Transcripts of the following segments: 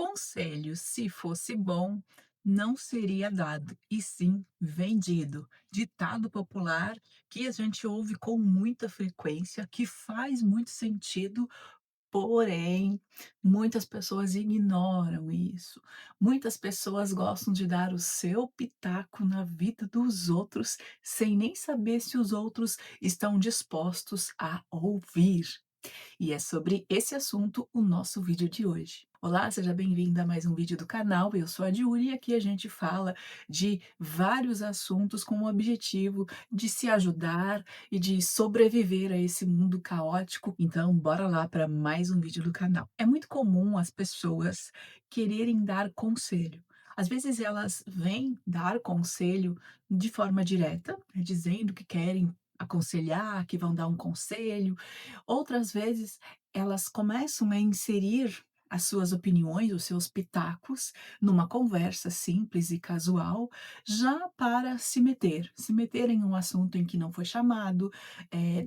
Conselho, se fosse bom, não seria dado, e sim vendido. Ditado popular que a gente ouve com muita frequência, que faz muito sentido, porém, muitas pessoas ignoram isso. Muitas pessoas gostam de dar o seu pitaco na vida dos outros, sem nem saber se os outros estão dispostos a ouvir. E é sobre esse assunto o nosso vídeo de hoje. Olá, seja bem-vinda a mais um vídeo do canal. Eu sou a Diuri e aqui a gente fala de vários assuntos com o objetivo de se ajudar e de sobreviver a esse mundo caótico. Então, bora lá para mais um vídeo do canal. É muito comum as pessoas quererem dar conselho. Às vezes elas vêm dar conselho de forma direta, né, dizendo que querem aconselhar, que vão dar um conselho. Outras vezes, elas começam a inserir as suas opiniões, os seus pitacos, numa conversa simples e casual, já para se meter em um assunto em que não foi chamado,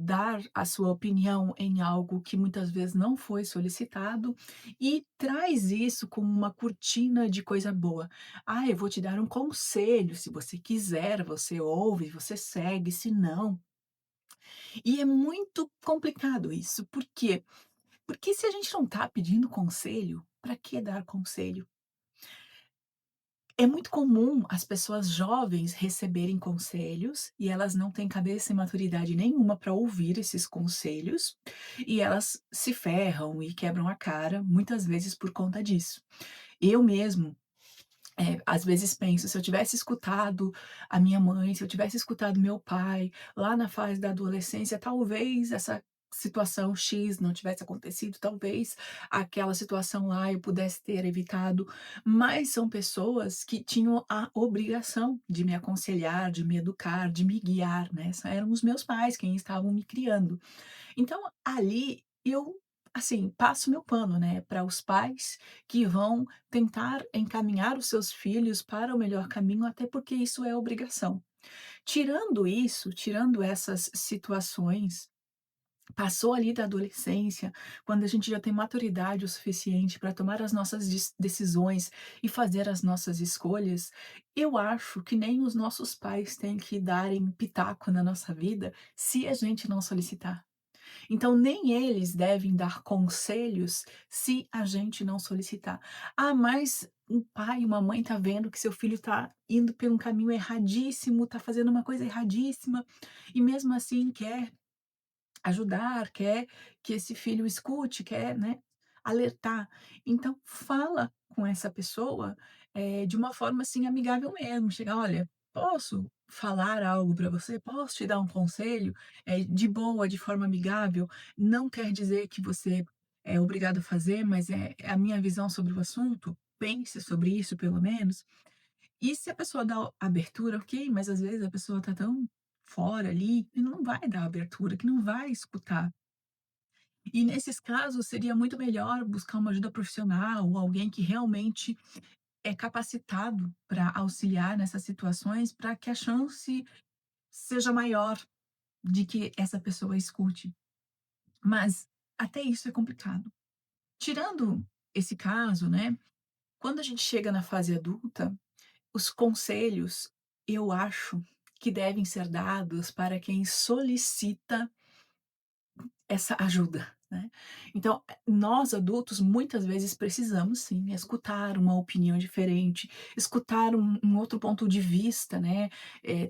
dar a sua opinião em algo que muitas vezes não foi solicitado, e traz isso como uma cortina de coisa boa. "Ah, eu vou te dar um conselho, se você quiser, você ouve, você segue, se não". E é muito complicado isso, por quê? Porque se a gente não está pedindo conselho, para que dar conselho? É muito comum as pessoas jovens receberem conselhos e elas não têm cabeça e maturidade nenhuma para ouvir esses conselhos, e elas se ferram e quebram a cara, muitas vezes por conta disso. Eu mesmo, às vezes penso, se eu tivesse escutado a minha mãe, se eu tivesse escutado meu pai, lá na fase da adolescência, talvez essa situação X não tivesse acontecido, talvez aquela situação lá eu pudesse ter evitado, mas são pessoas que tinham a obrigação de me aconselhar, de me educar, de me guiar, né, eram os meus pais quem estavam me criando. Então, ali eu, assim, passo meu pano, né, para os pais que vão tentar encaminhar os seus filhos para o melhor caminho, até porque isso é obrigação. Tirando isso, tirando essas situações, passou ali da adolescência, quando a gente já tem maturidade o suficiente para tomar as nossas decisões e fazer as nossas escolhas, eu acho que nem os nossos pais têm que darem pitaco na nossa vida se a gente não solicitar. Então, nem eles devem dar conselhos se a gente não solicitar. Ah, mas um pai, uma mãe tá vendo que seu filho tá indo por um caminho erradíssimo, tá fazendo uma coisa erradíssima, e mesmo assim quer ajudar, quer que esse filho escute, quer, né, alertar. Então fala com essa pessoa, de uma forma, assim, amigável mesmo, chega: "Olha, posso falar algo para você? Posso te dar um conselho?", de boa, de forma amigável, não quer dizer que você é obrigado a fazer, mas é a minha visão sobre o assunto, pense sobre isso pelo menos. E se a pessoa dá abertura, ok, mas às vezes a pessoa tá tão fora ali, que não vai dar abertura, que não vai escutar. E nesses casos seria muito melhor buscar uma ajuda profissional ou alguém que realmente é capacitado para auxiliar nessas situações, para que a chance seja maior de que essa pessoa escute. Mas até isso é complicado. Tirando esse caso, né, quando a gente chega na fase adulta, os conselhos, eu acho que devem ser dados para quem solicita essa ajuda, né. Então, nós adultos muitas vezes precisamos sim escutar uma opinião diferente, escutar um outro ponto de vista, né,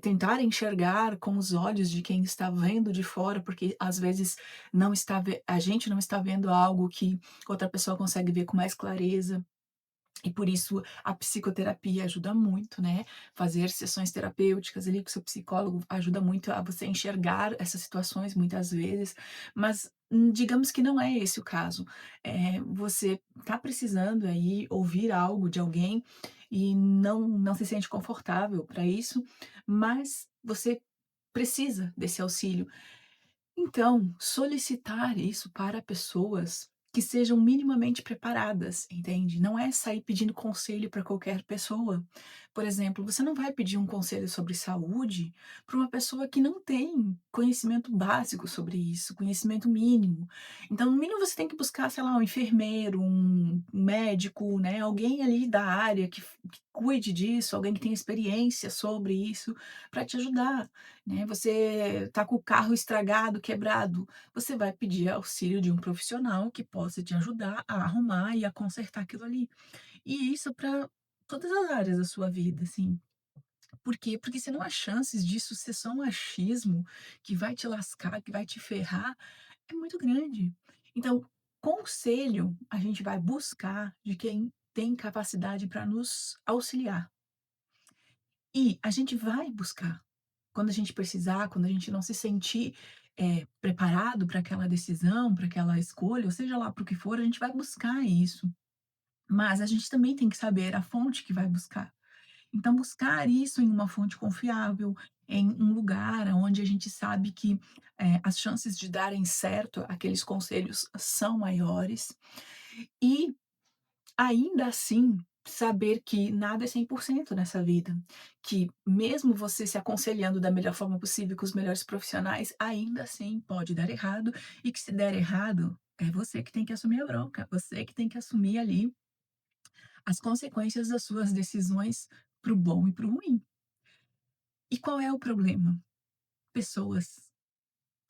tentar enxergar com os olhos de quem está vendo de fora, porque às vezes não está a gente não está vendo algo que outra pessoa consegue ver com mais clareza. E por isso a psicoterapia ajuda muito, né, fazer sessões terapêuticas ali com o seu psicólogo ajuda muito a você enxergar essas situações muitas vezes, mas, digamos que não é esse o caso. Você tá precisando aí ouvir algo de alguém e não se sente confortável para isso, mas você precisa desse auxílio. Então, solicitar isso para pessoas que sejam minimamente preparadas, entende? Não é sair pedindo conselho para qualquer pessoa. Por exemplo, você não vai pedir um conselho sobre saúde para uma pessoa que não tem conhecimento básico sobre isso, conhecimento mínimo. Então, no mínimo, você tem que buscar, sei lá, um enfermeiro, um médico, né? Alguém ali da área que cuide disso, alguém que tenha experiência sobre isso, para te ajudar, né? Você tá com o carro estragado, quebrado, você vai pedir auxílio de um profissional que possa te ajudar a arrumar e a consertar aquilo ali. E isso para todas as áreas da sua vida, assim. Por quê? Porque senão as chances disso ser só um achismo que vai te lascar, que vai te ferrar, é muito grande. Então, conselho a gente vai buscar de quem tem capacidade para nos auxiliar. E a gente vai buscar. Quando a gente precisar, quando a gente não se sentir, preparado para aquela decisão, para aquela escolha, ou seja lá para o que for, a gente vai buscar isso. Mas a gente também tem que saber a fonte que vai buscar. Então buscar isso em uma fonte confiável, em um lugar onde a gente sabe que, as chances de darem certo aqueles conselhos são maiores. E ainda assim, saber que nada é 100% nessa vida, que mesmo você se aconselhando da melhor forma possível com os melhores profissionais, ainda assim pode dar errado, e que se der errado, é você que tem que assumir a bronca, você que tem que assumir ali as consequências das suas decisões para o bom e para o ruim. E qual é o problema? Pessoas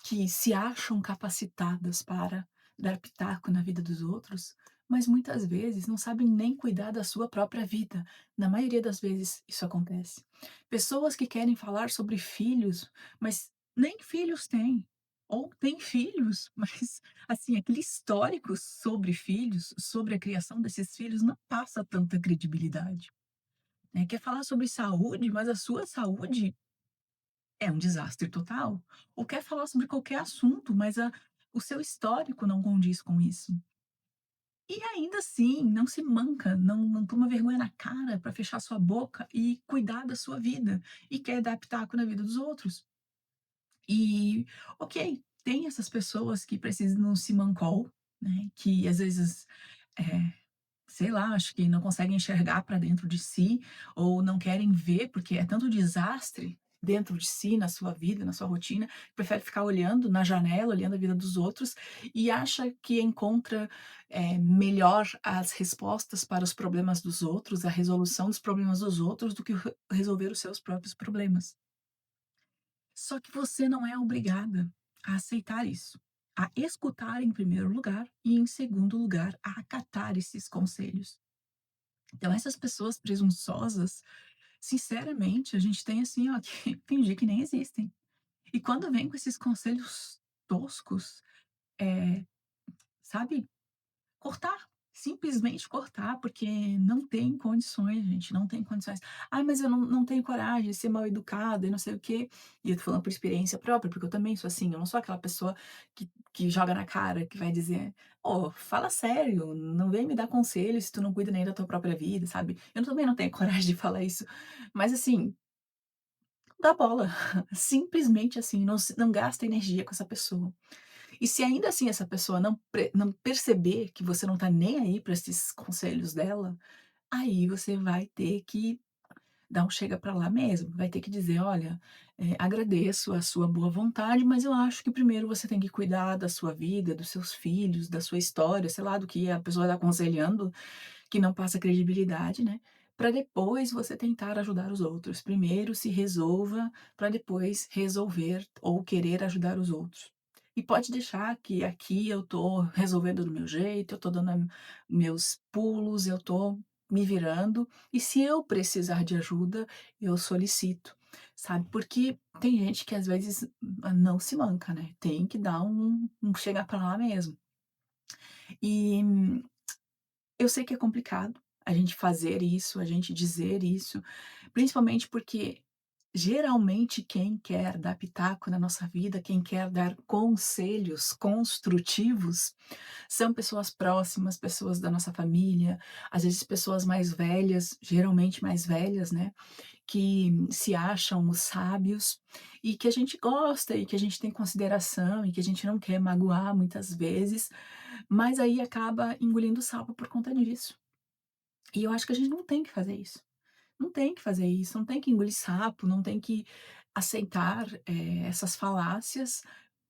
que se acham capacitadas para dar pitaco na vida dos outros, mas muitas vezes não sabem nem cuidar da sua própria vida. Na maioria das vezes isso acontece. Pessoas que querem falar sobre filhos, mas nem filhos têm. Ou têm filhos, mas assim, aquele histórico sobre filhos, sobre a criação desses filhos, não passa tanta credibilidade. Né? Quer falar sobre saúde, mas a sua saúde é um desastre total. Ou quer falar sobre qualquer assunto, mas o seu histórico não condiz com isso. E ainda assim, não se manca, não toma vergonha na cara para fechar sua boca e cuidar da sua vida, e quer dar pitaco na vida dos outros. E, ok, tem essas pessoas que precisam de se mancou, né, que às vezes, eh sei lá, acho que não conseguem enxergar para dentro de si, ou não querem ver, porque é tanto desastre dentro de si, na sua vida, na sua rotina, prefere ficar olhando na janela, olhando a vida dos outros, e acha que encontra, melhor as respostas para os problemas dos outros, a resolução dos problemas dos outros, do que resolver os seus próprios problemas. Só que você não é obrigada a aceitar isso, a escutar em primeiro lugar e, em segundo lugar, a acatar esses conselhos. Então essas pessoas presunçosas, sinceramente, a gente tem assim, ó, que fingir que nem existem. E quando vem com esses conselhos toscos, eh, sabe, cortar, simplesmente cortar, porque não tem condições, gente, não tem condições. "Ai, mas eu não tenho coragem de ser mal educada e não sei o quê". E eu tô falando por experiência própria, porque eu também sou assim, eu não sou aquela pessoa que joga na cara, que vai dizer: "Ô, fala sério, não vem me dar conselho se tu não cuida nem da tua própria vida", sabe. Eu também não tenho coragem de falar isso, mas assim, não dá bola, simplesmente assim, não gasta energia com essa pessoa. E se ainda assim essa pessoa não perceber que você não tá nem aí para esses conselhos dela, aí você vai ter que dar um chega para lá mesmo, vai ter que dizer: "Olha, agradeço a sua boa vontade, mas eu acho que primeiro você tem que cuidar da sua vida, dos seus filhos, da sua história", sei lá, do que a pessoa está aconselhando, que não passa credibilidade, né, para depois você tentar ajudar os outros. Primeiro se resolva, para depois resolver ou querer ajudar os outros. E pode deixar que aqui eu tô resolvendo do meu jeito, eu tô dando meus pulos, eu tô me virando, e se eu precisar de ajuda, eu solicito, sabe. Porque tem gente que às vezes não se manca, né, tem que dar um chegar para lá mesmo. E eu sei que é complicado a gente fazer isso, a gente dizer isso, principalmente porque geralmente quem quer dar pitaco na nossa vida, quem quer dar conselhos construtivos, são pessoas próximas, pessoas da nossa família, às vezes pessoas mais velhas, geralmente mais velhas, né, que se acham os sábios e que a gente gosta e que a gente tem consideração e que a gente não quer magoar muitas vezes, mas aí acaba engolindo sapo por conta disso. E eu acho que a gente não tem que fazer isso. Não tem que fazer isso, não tem que engolir sapo, não tem que aceitar, essas falácias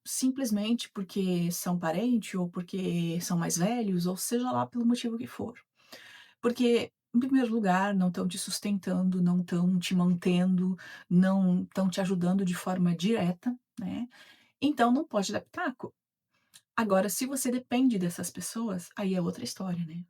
simplesmente porque são parente ou porque são mais velhos, ou seja lá pelo motivo que for. Porque, em primeiro lugar, não estão te sustentando, não estão te mantendo, não estão te ajudando de forma direta, né, então não pode dar pitaco. Agora, se você depende dessas pessoas, aí é outra história, né.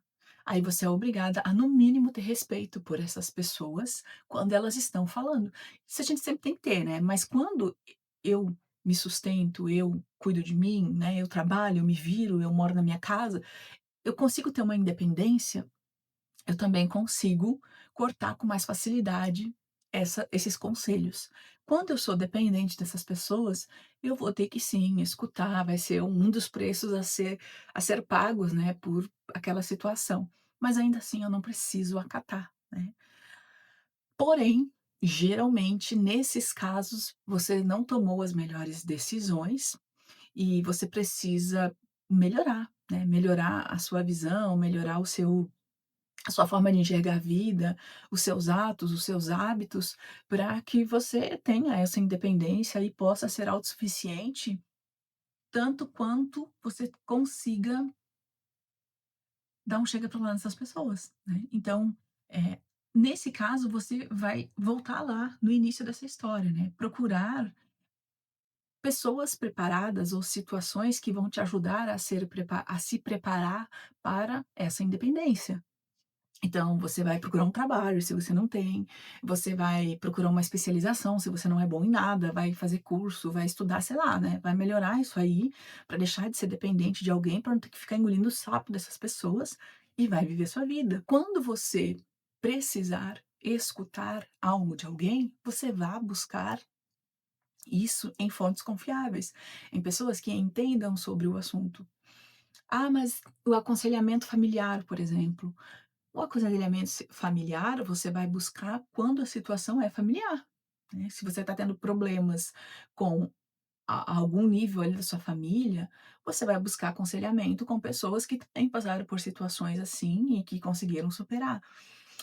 Aí você é obrigada a, no mínimo, ter respeito por essas pessoas quando elas estão falando. Isso a gente sempre tem que ter, né, mas quando eu me sustento, eu cuido de mim, né, eu trabalho, eu me viro, eu moro na minha casa, eu consigo ter uma independência, eu também consigo cortar com mais facilidade esses conselhos. Quando eu sou dependente dessas pessoas, eu vou ter que sim escutar, vai ser um dos preços a ser pagos, né, por aquela situação. Mas ainda assim eu não preciso acatar, né. Porém, geralmente nesses casos, você não tomou as melhores decisões e você precisa melhorar, né, melhorar a sua visão, melhorar a sua forma de enxergar a vida, os seus atos, os seus hábitos, para que você tenha essa independência e possa ser autossuficiente, tanto quanto você consiga dar um chega para lá nessas pessoas, né. Então, nesse caso, você vai voltar lá no início dessa história, né, procurar pessoas preparadas ou situações que vão te ajudar a se preparar para essa independência. Então, você vai procurar um trabalho, se você não tem, você vai procurar uma especialização, se você não é bom em nada, vai fazer curso, vai estudar, sei lá, né, vai melhorar isso aí, para deixar de ser dependente de alguém, para não ter que ficar engolindo o sapo dessas pessoas, e vai viver sua vida. Quando você precisar escutar algo de alguém, você vá buscar isso em fontes confiáveis, em pessoas que entendam sobre o assunto. Ah, mas o aconselhamento familiar, por exemplo. O aconselhamento familiar, você vai buscar quando a situação é familiar, né. Se você está tendo problemas com algum nível ali da sua família, você vai buscar aconselhamento com pessoas que também passaram por situações assim e que conseguiram superar,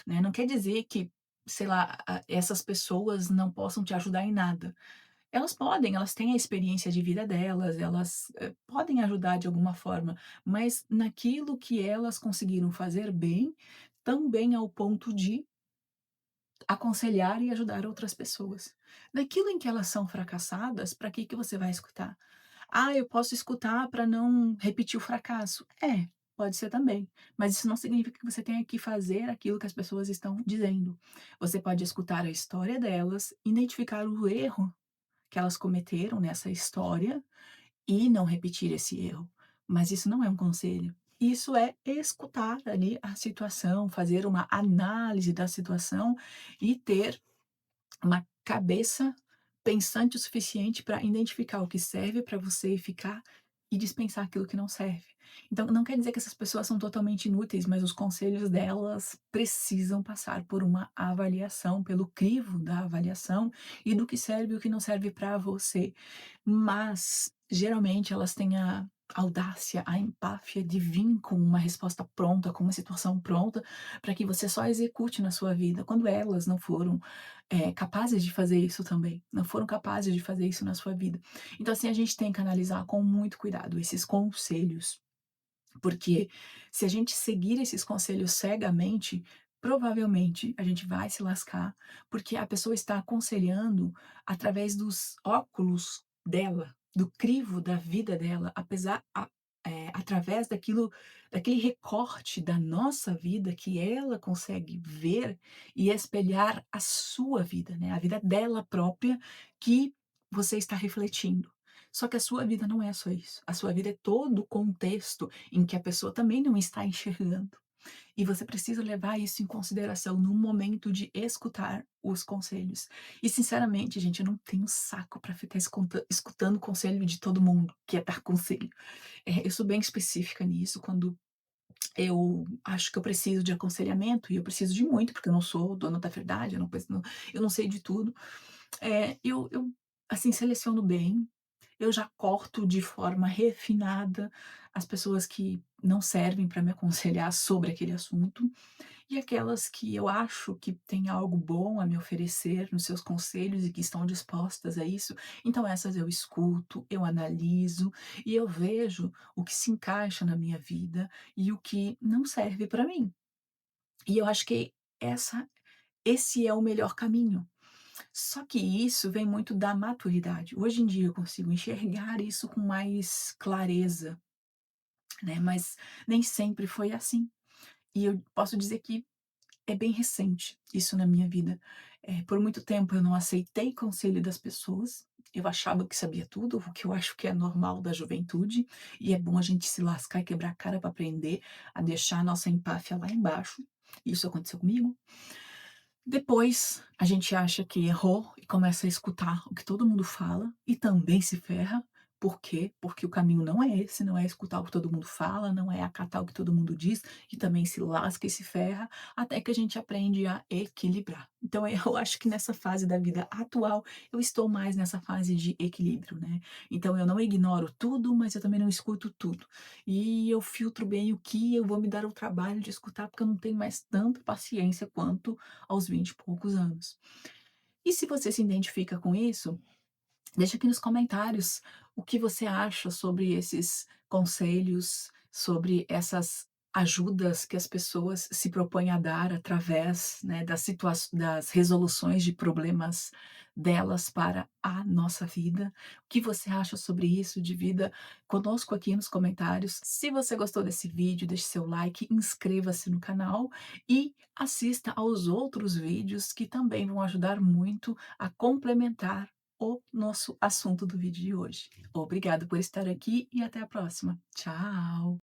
né. Não quer dizer que, sei lá, essas pessoas não possam te ajudar em nada. Elas podem, elas têm a experiência de vida delas, elas, podem ajudar de alguma forma, mas naquilo que elas conseguiram fazer bem, tão bem ao ponto de aconselhar e ajudar outras pessoas. Naquilo em que elas são fracassadas, para que você vai escutar? "Ah, eu posso escutar para não repetir o fracasso". É, pode ser também, mas isso não significa que você tenha que fazer aquilo que as pessoas estão dizendo. Você pode escutar a história delas, identificar o erro que elas cometeram nessa história e não repetir esse erro. Mas isso não é um conselho. Isso é escutar ali a situação, fazer uma análise da situação e ter uma cabeça pensante o suficiente para identificar o que serve para você ficar e dispensar aquilo que não serve. Então, não quer dizer que essas pessoas são totalmente inúteis, mas os conselhos delas precisam passar por uma avaliação, pelo crivo da avaliação e do que serve e o que não serve para você. Mas, geralmente, elas têm a audácia, a empáfia de vir com uma resposta pronta, com uma situação pronta, para que você só execute na sua vida, quando elas não foram, capazes de fazer isso também, não foram capazes de fazer isso na sua vida. Então, assim, a gente tem que analisar com muito cuidado esses conselhos, porque se a gente seguir esses conselhos cegamente, provavelmente a gente vai se lascar, porque a pessoa está aconselhando através dos óculos dela, do crivo da vida dela, através daquele recorte da nossa vida que ela consegue ver e espelhar a sua vida, né, a vida dela própria que você está refletindo. Só que a sua vida não é só isso, a sua vida é todo o contexto em que a pessoa também não está enxergando. E você precisa levar isso em consideração no momento de escutar os conselhos. E sinceramente, gente, eu não tenho saco para ficar escutando conselho de todo mundo que é dar conselho. Eu sou bem específica nisso, quando eu acho que eu preciso de aconselhamento, e eu preciso de muito, porque eu não sou dona da verdade, eu não sei de tudo, eu, assim, seleciono bem, eu já corto de forma refinada as pessoas que não servem para me aconselhar sobre aquele assunto, e aquelas que eu acho que têm algo bom a me oferecer nos seus conselhos e que estão dispostas a isso, então essas eu escuto, eu analiso e eu vejo o que se encaixa na minha vida e o que não serve para mim. E eu acho que essa esse é o melhor caminho. Só que isso vem muito da maturidade. Hoje em dia eu consigo enxergar isso com mais clareza, né, mas nem sempre foi assim. E eu posso dizer que é bem recente isso na minha vida. Por muito tempo eu não aceitei conselho das pessoas, eu achava que sabia tudo, o que eu acho que é normal da juventude, e é bom a gente se lascar e quebrar a cara para aprender a deixar a nossa empáfia lá embaixo. Isso aconteceu comigo. Depois, a gente acha que errou e começa a escutar o que todo mundo fala e também se ferra. Por quê? Porque o caminho não é esse, não é escutar o que todo mundo fala, não é acatar o que todo mundo diz e também se lasca e se ferra, até que a gente aprende a equilibrar. Então, eu acho que nessa fase da vida atual, eu estou mais nessa fase de equilíbrio, né? Então, eu não ignoro tudo, mas eu também não escuto tudo. E eu filtro bem o que eu vou me dar o trabalho de escutar, porque eu não tenho mais tanta paciência quanto aos 20 e poucos anos. E se você se identifica com isso, deixa aqui nos comentários o que você acha sobre esses conselhos, sobre essas ajudas que as pessoas se propõem a dar através, né, das resoluções de problemas delas para a nossa vida. O que você acha sobre isso? Divida conosco aqui nos comentários. Se você gostou desse vídeo, deixe seu like, inscreva-se no canal e assista aos outros vídeos que também vão ajudar muito a complementar o nosso assunto do vídeo de hoje. Obrigada por estar aqui e até a próxima. Tchau.